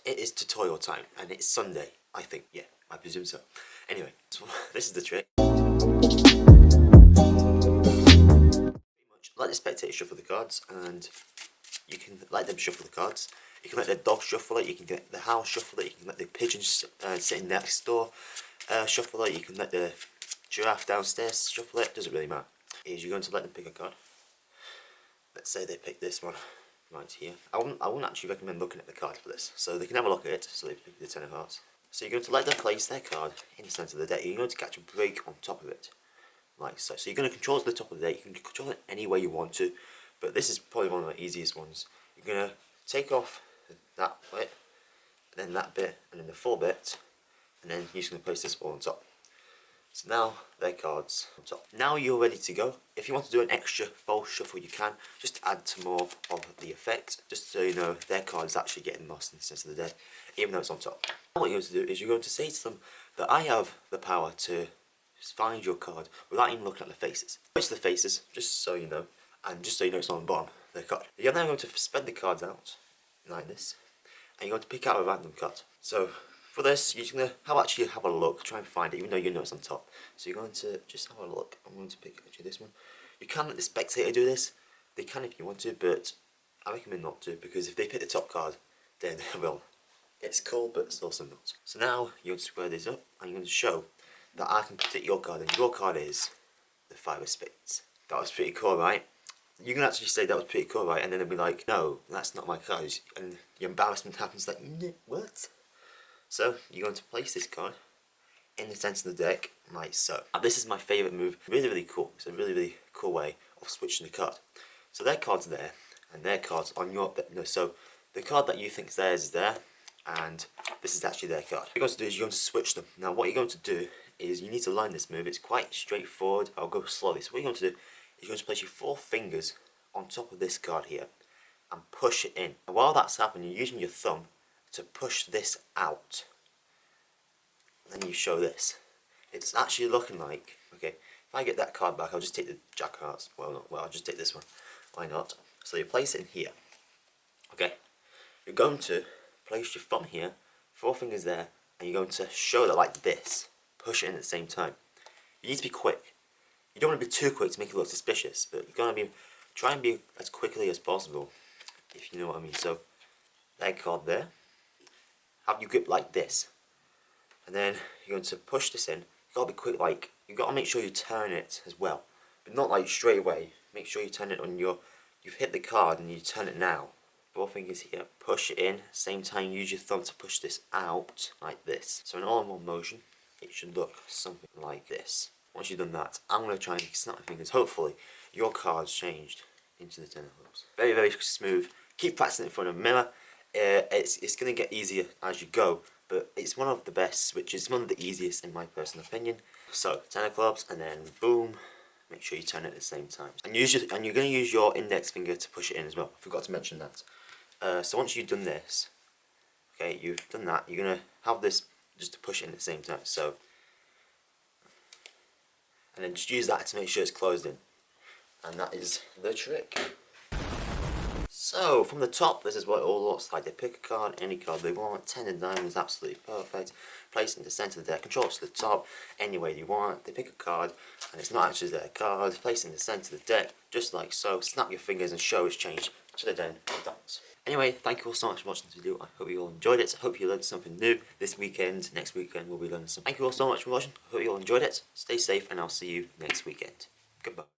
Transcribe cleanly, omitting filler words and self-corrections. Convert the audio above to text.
it is tutorial time, and it's Sunday, I think. Yeah, I presume so. Anyway, so this is the trick. Pretty much let the spectator shuffle the cards, and you can let them shuffle the cards. You can let the dog shuffle it, you can let the house shuffle it, you can let the pigeons sitting next door shuffle it, you can let the giraffe downstairs shuffle it, doesn't really matter. Is you're going to let them pick a card. Let's say they pick this one right here. I wouldn't actually recommend looking at the card for this, so they can have a look at it, so they pick the 10 of hearts. So you're going to let them place their card in the centre of the deck. You're going to catch a break on top of it, like so. So you're going to control it to the top of the deck, you can control it any way you want to, but this is probably one of the easiest ones. You're going to take off that bit, and then that bit, and then the full bit, and then you're just going to place this all on top. So now their cards on top. Now you're ready to go. If you want to do an extra false shuffle, you can. Just add to more of the effect, just so you know their card is actually getting lost in the centre of the deck, even though it's on top. Now what you're going to do is you're going to say to them that I have the power to find your card without even looking at the faces. Switch the faces, just so you know, and just so you know it's on the bottom of the card. You're now going to spread the cards out like this, and you're going to pick out a random card. So for this, you're going to have a look, try and find it, even though you know it's on top. So you're going to just have a look. I'm going to pick actually this one. You can let the spectator do this. They can if you want to, but I recommend not to, because if they pick the top card, then they will. It's cool, but it's also not. So now you're going to square this up, and you're going to show that I can predict your card, and your card is the 5 of spades. That was pretty cool, right? You can actually say that was pretty cool, right? And then they'll be like, no, that's not my card. And the embarrassment happens like, what? So you're going to place this card in the centre of the deck, like so. And this is my favourite move. Really, really cool. It's a really, really cool way of switching the card. So their card's there, and their card's on your deck. No, so the card that you think is theirs is there, and this is actually their card. What you're going to do is you're going to switch them. Now what you're going to do is you need to learn this move. It's quite straightforward. I'll go slowly. So what you're going to do is you're going to place your 4 fingers on top of this card here and push it in. And while that's happening, you're using your thumb to push this out. Then you show this. It's actually looking like, okay, if I get that card back, I'll just take the Jack of Hearts. Well, I'll just take this one. Why not? So you place it in here. Okay. You're going to place your thumb here, 4 fingers there, and you're going to show that like this. Push it in at the same time. You need to be quick. You don't want to be too quick to make it look suspicious, but you're going to try and be as quickly as possible, if you know what I mean. So, that card there. Have you grip like this. And then you're going to push this in. You've got to be quick, like, you've got to make sure you turn it as well. But not like straight away. Make sure you turn it on you've hit the card and you turn it now. 4 fingers here, push it in, same time use your thumb to push this out, like this. So in all in one motion, it should look something like this. Once you've done that, I'm going to try and snap my fingers. Hopefully, your card's changed into the 10 of clubs. Very, very smooth. Keep practicing in front of a mirror. It's going to get easier as you go, but it's one of the best switches, one of the easiest in my personal opinion. So 10 of clubs, and then boom, make sure you turn it at the same time. And you're going to use your index finger to push it in as well. I forgot to mention that. So once you've done this, okay, you've done that, you're going to have this just to push it in at the same time. So, and then just use that to make sure it's closed in. And that is the trick. So, from the top, this is what it all looks like. They pick a card, any card they want. 10 of diamonds, absolutely perfect. Place it in the centre of the deck, control it to the top, any way you want. They pick a card, and it's not actually their card. Place it in the centre of the deck, just like so. Snap your fingers and show it's changed to the 10 of diamonds. Anyway, thank you all so much for watching this video. I hope you all enjoyed it. I hope you learned something new this weekend. Next weekend we'll be learning something. Thank you all so much for watching. I hope you all enjoyed it. Stay safe, and I'll see you next weekend. Goodbye.